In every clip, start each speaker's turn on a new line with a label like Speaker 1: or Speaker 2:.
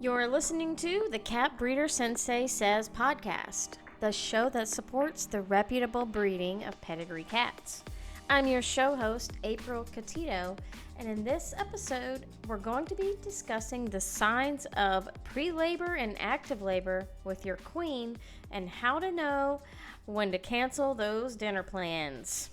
Speaker 1: You're listening to the Cat Breeder Sensei Says podcast, the show that supports the reputable breeding of pedigree cats. I'm your show host, April Catito, and in this episode, we're going to be discussing the signs of pre-labor and active labor with your queen and how to know when to cancel those dinner plans.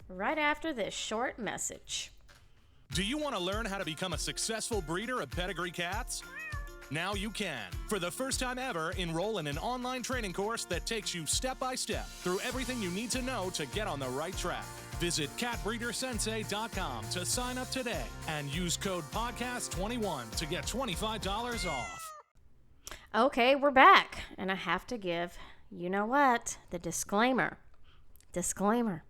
Speaker 1: Right after this short message.
Speaker 2: Do you want to learn how to become a successful breeder of pedigree cats? Now you can. For the first time ever, enroll in an online training course that takes you step by step through everything you need to know to get on the right track. Visit catbreedersensei.com to sign up today and use code podcast21 to get $25 off.
Speaker 1: Okay, we're back, and I have to give, you know what, the disclaimer. Disclaimer.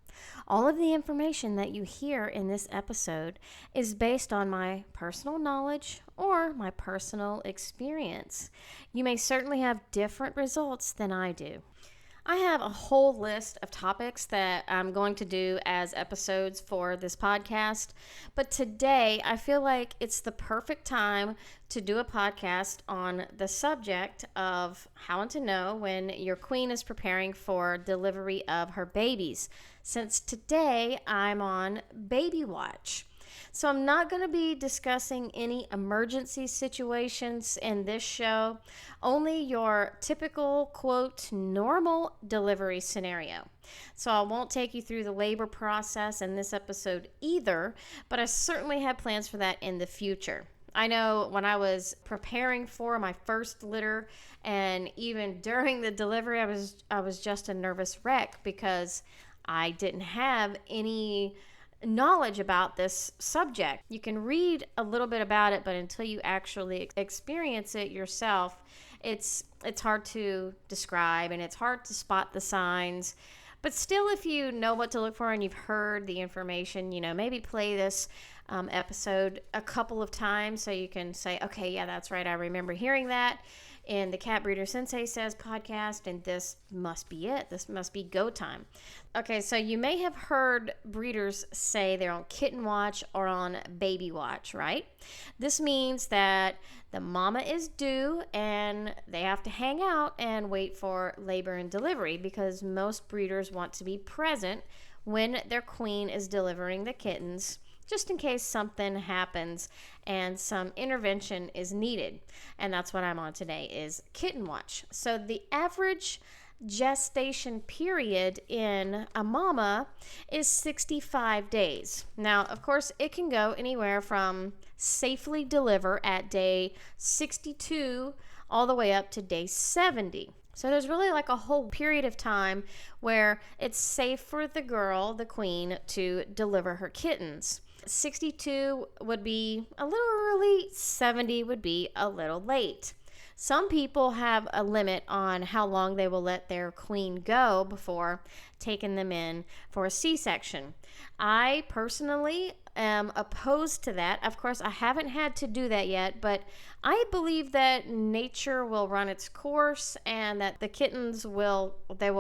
Speaker 1: All of the information that you hear in this episode is based on my personal knowledge or my personal experience. You may certainly have different results than I do. I have a whole list of topics that I'm going to do as episodes for this podcast, but today I feel like it's the perfect time to do a podcast on the subject of how to know when your queen is preparing for delivery of her babies, since today I'm on baby watch. So I'm not going to be discussing any emergency situations in this show, only your typical, quote, normal delivery scenario. So I won't take you through the labor process in this episode either, but I certainly have plans for that in the future. I know when I was preparing for my first litter and even during the delivery, I was just a nervous wreck because I didn't have any knowledge about this subject. You can read a little bit about it, but until you actually experience it yourself, it's hard to describe and it's hard to spot the signs. But still, if you know what to look for and you've heard the information, maybe play this episode a couple of times so you can say, okay, yeah, that's right, I remember hearing that in the Cat Breeder Sensei Says podcast, and this must be it. This must be go time. Okay, so you may have heard breeders say they're on kitten watch or on baby watch, right? This means that the mama is due and they have to hang out and wait for labor and delivery because most breeders want to be present when their queen is delivering the kittens, just in case something happens and some intervention is needed. And that's what I'm on today is kitten watch. So the average gestation period in a mama is 65 days. Now, of course, it can go anywhere from safely deliver at day 62 all the way up to day 70. So there's really like a whole period of time where it's safe for the girl, the queen, to deliver her kittens. 62 would be a little early, 70 would be a little late. Some people have a limit on how long they will let their queen go before taking them in for a C-section. I personally am opposed to that. Of course, I haven't had to do that yet, but I believe that nature will run its course and that the kittens will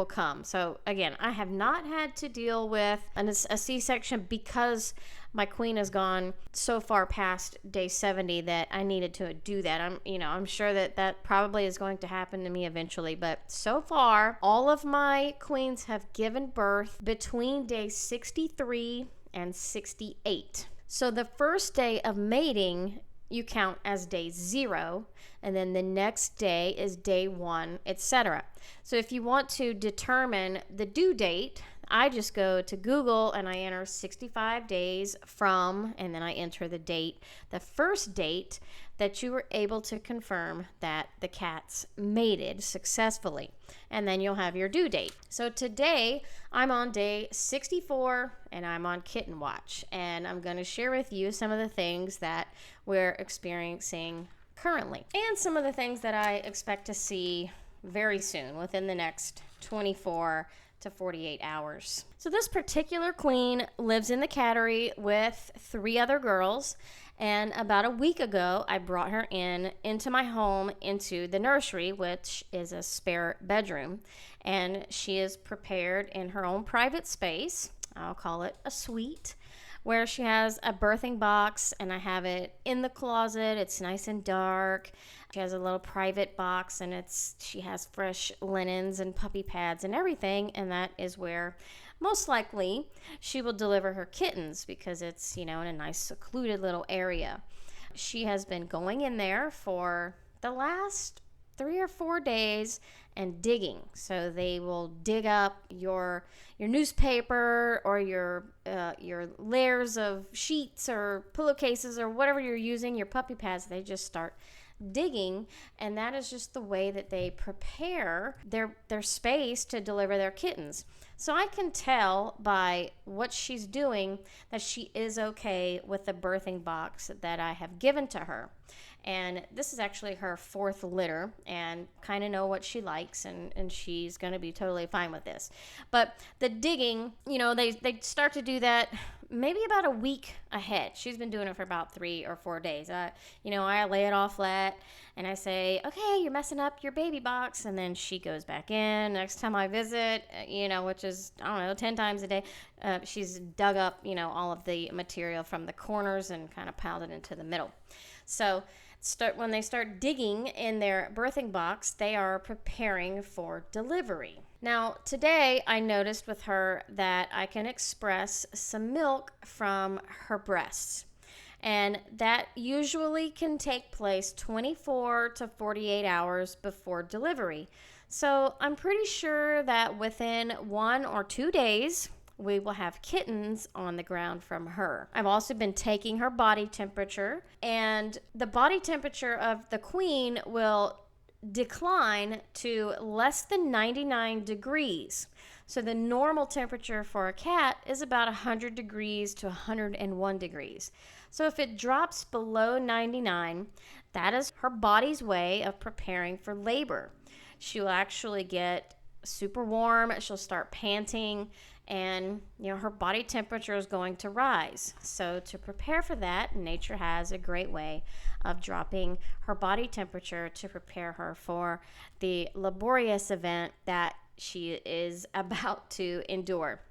Speaker 1: come. So again, I have not had to deal with a C-section because my queen has gone so far past day 70 that I needed to do that. I'm sure that probably is going to happen to me eventually, but so far, all of my queens have given birth between day 63 and 68. So the first day of mating you count as day 0, and then the next day is day 1, etc. So if you want to determine the due date, I just go to Google and I enter 65 days from, and then I enter the date, the first date that you were able to confirm that the cats mated successfully. And then you'll have your due date. So today I'm on day 64 and I'm on kitten watch. And I'm going to share with you some of the things that we're experiencing currently and some of the things that I expect to see very soon within the next 24 to 48 hours. So this particular queen lives in the cattery with 3 other girls, and about a week ago I brought her into my home, into the nursery, which is a spare bedroom, and she is prepared in her own private space. I'll call it a suite, where she has a birthing box, and I have it in the closet. It's nice and dark. She has a little private box, and she has fresh linens and puppy pads and everything, and that is where most likely she will deliver her kittens, because it's, in a nice secluded little area. She has been going in there for the last 3 or 4 days and digging. So they will dig up your newspaper or your layers of sheets or pillowcases or whatever you're using, your puppy pads. They just start digging, and that is just the way that they prepare their space to deliver their kittens. So I can tell by what she's doing that she is okay with the birthing box that I have given to her. And this is actually her 4th litter, and kind of know what she likes, and she's going to be totally fine with this. But the digging, they start to do that maybe about a week ahead. She's been doing it for about 3 or 4 days. I lay it all flat, and I say, okay, you're messing up your baby box. And then she goes back in. Next time I visit, which is, 10 times a day, she's dug up, all of the material from the corners and kind of piled it into the middle. So when they start digging in their birthing box, they are preparing for delivery. Now, today I noticed with her that I can express some milk from her breasts. And that usually can take place 24 to 48 hours before delivery. So I'm pretty sure that within 1 or 2 days, we will have kittens on the ground from her. I've also been taking her body temperature, and the body temperature of the queen will decline to less than 99 degrees. So the normal temperature for a cat is about 100 degrees to 101 degrees. So if it drops below 99, that is her body's way of preparing for labor. She will actually get super warm. She'll start panting, and her body temperature is going to rise. So to prepare for that, nature has a great way of dropping her body temperature to prepare her for the laborious event that she is about to endure.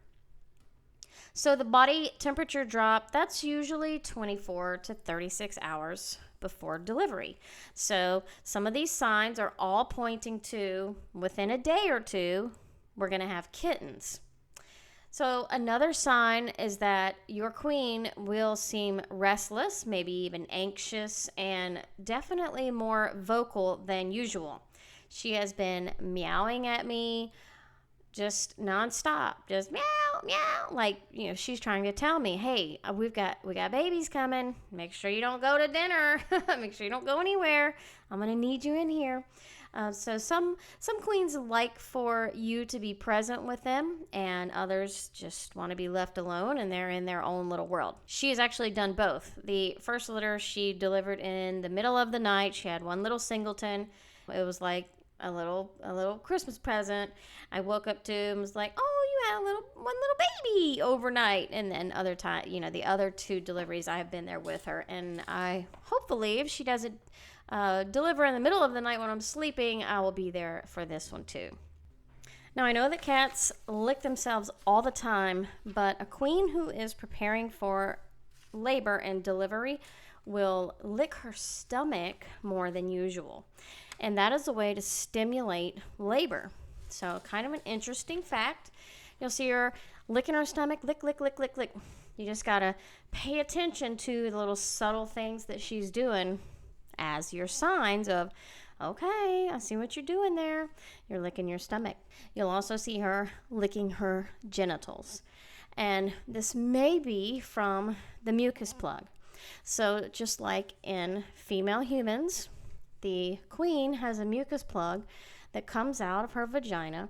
Speaker 1: So the body temperature drop, that's usually 24 to 36 hours before delivery. So some of these signs are all pointing to within a day or two, we're going to have kittens. So another sign is that your queen will seem restless, maybe even anxious, and definitely more vocal than usual. She has been meowing at me just nonstop, just meow, meow, like, she's trying to tell me, hey, we got babies coming. Make sure you don't go to dinner. Make sure you don't go anywhere. I'm going to need you in here. So some queens like for you to be present with them, and others just want to be left alone, and they're in their own little world. She has actually done both. The first litter she delivered in the middle of the night. She had one little singleton. It was like a little Christmas present. I woke up to and was like, oh, you had one little baby overnight. And then other time, the other 2 deliveries, I have been there with her, and I hopefully, if she doesn't deliver in the middle of the night when I'm sleeping, I will be there for this one too. Now, I know that cats lick themselves all the time, but a queen who is preparing for labor and delivery will lick her stomach more than usual. And that is a way to stimulate labor. So kind of an interesting fact. You'll see her licking her stomach, lick, lick, lick, lick, lick. You just got to pay attention to the little subtle things that she's doing as your signs of, okay, I see what you're doing there. You're licking your stomach. You'll also see her licking her genitals. And this may be from the mucus plug. So just like in female humans, the queen has a mucus plug that comes out of her vagina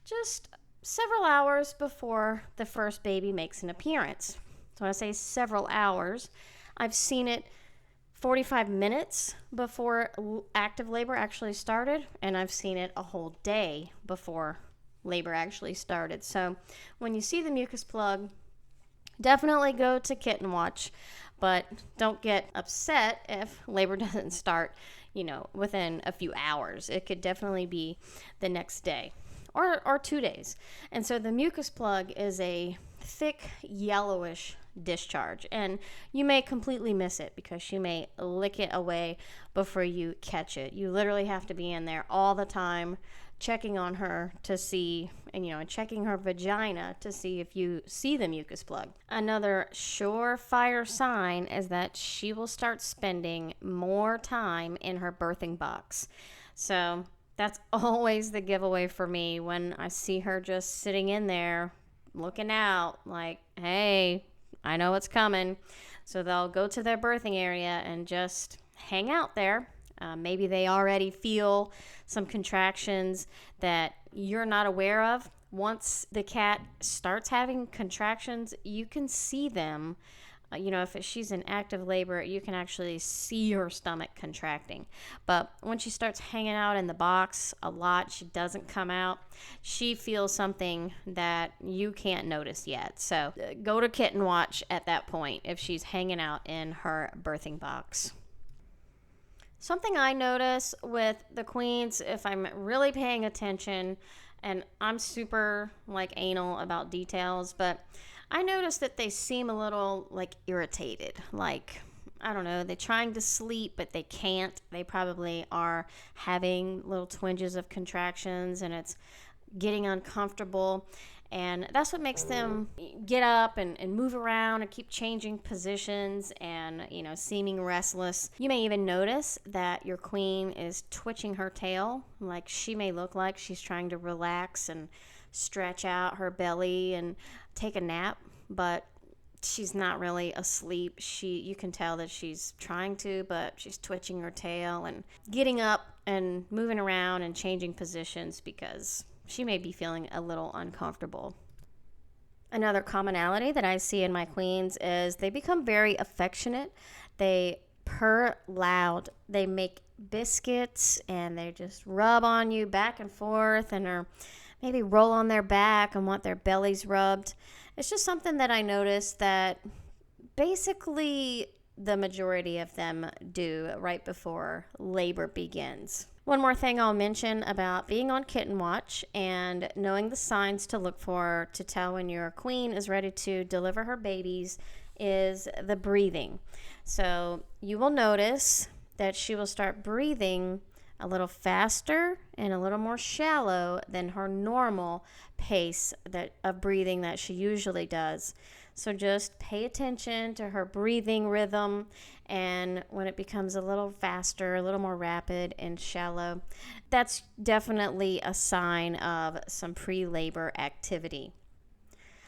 Speaker 1: just several hours before the first baby makes an appearance. So when I say several hours, I've seen it 45 minutes before active labor actually started, and I've seen it a whole day before labor actually started. So when you see the mucus plug, definitely go to Kitten Watch, but don't get upset if labor doesn't start, within a few hours. It could definitely be the next day or 2 days. And so the mucus plug is a thick yellowish discharge. And you may completely miss it because she may lick it away before you catch it. You literally have to be in there all the time, checking on her to see, and checking her vagina to see if you see the mucus plug. Another surefire sign is that she will start spending more time in her birthing box. So that's always the giveaway for me when I see her just sitting in there looking out like, hey, I know what's coming. So they'll go to their birthing area and just hang out there. Maybe they already feel some contractions that you're not aware of. Once the cat starts having contractions, you can see them. If she's in active labor, you can actually see her stomach contracting. But when she starts hanging out in the box a lot, she doesn't come out. She feels something that you can't notice yet. So go to Kitten Watch at that point if she's hanging out in her birthing box. Something I notice with the queens, if I'm really paying attention, and I'm super anal about details, but I notice that they seem a little irritated. I don't know, they're trying to sleep, but they can't. They probably are having little twinges of contractions and it's getting uncomfortable. And that's what makes them get up and move around and keep changing positions and, seeming restless. You may even notice that your queen is twitching her tail. She may look like she's trying to relax and stretch out her belly and take a nap, but she's not really asleep. You can tell that she's trying to, but she's twitching her tail and getting up and moving around and changing positions because she may be feeling a little uncomfortable. Another commonality that I see in my queens is they become very affectionate. They purr loud. They make biscuits and they just rub on you back and forth or maybe roll on their back and want their bellies rubbed. It's just something that I noticed that basically the majority of them do right before labor begins. One more thing I'll mention about being on Kitten Watch and knowing the signs to look for to tell when your queen is ready to deliver her babies is the breathing. So you will notice that she will start breathing a little faster and a little more shallow than her normal pace of breathing that she usually does. So just pay attention to her breathing rhythm, and when it becomes a little faster, a little more rapid and shallow, that's definitely a sign of some pre-labor activity.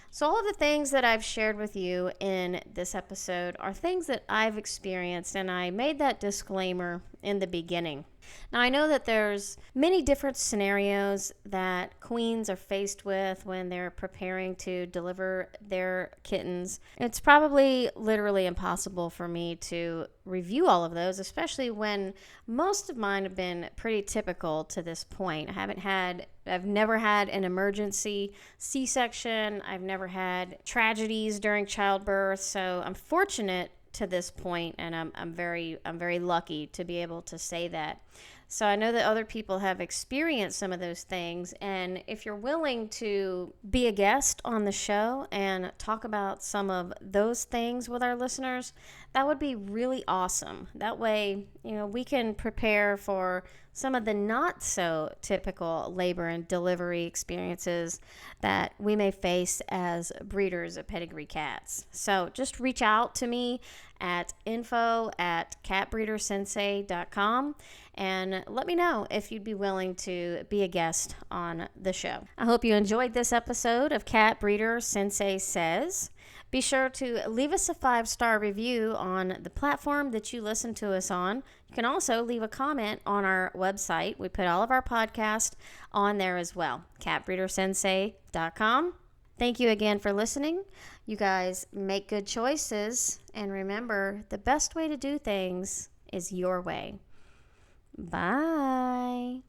Speaker 1: So all of the things that I've shared with you in this episode are things that I've experienced, and I made that disclaimer in the beginning. Now, I know that there's many different scenarios that queens are faced with when they're preparing to deliver their kittens. It's probably literally impossible for me to review all of those, especially when most of mine have been pretty typical to this point. I've never had an emergency C-section. I've never had tragedies during childbirth, so I'm fortunate to this point, and I'm very lucky to be able to say that. So I know that other people have experienced some of those things, and if you're willing to be a guest on the show and talk about some of those things with our listeners, that would be really awesome. That way, we can prepare for some of the not so typical labor and delivery experiences that we may face as breeders of pedigree cats. So just reach out to me at info@catbreedersensei.com and let me know if you'd be willing to be a guest on the show. I hope you enjoyed this episode of Cat Breeder Sensei Says. Be sure to leave us a 5-star review on the platform that you listen to us on. You can also leave a comment on our website. We put all of our podcasts on there as well, catbreedersensei.com. Thank you again for listening. You guys make good choices, and remember, the best way to do things is your way. Bye.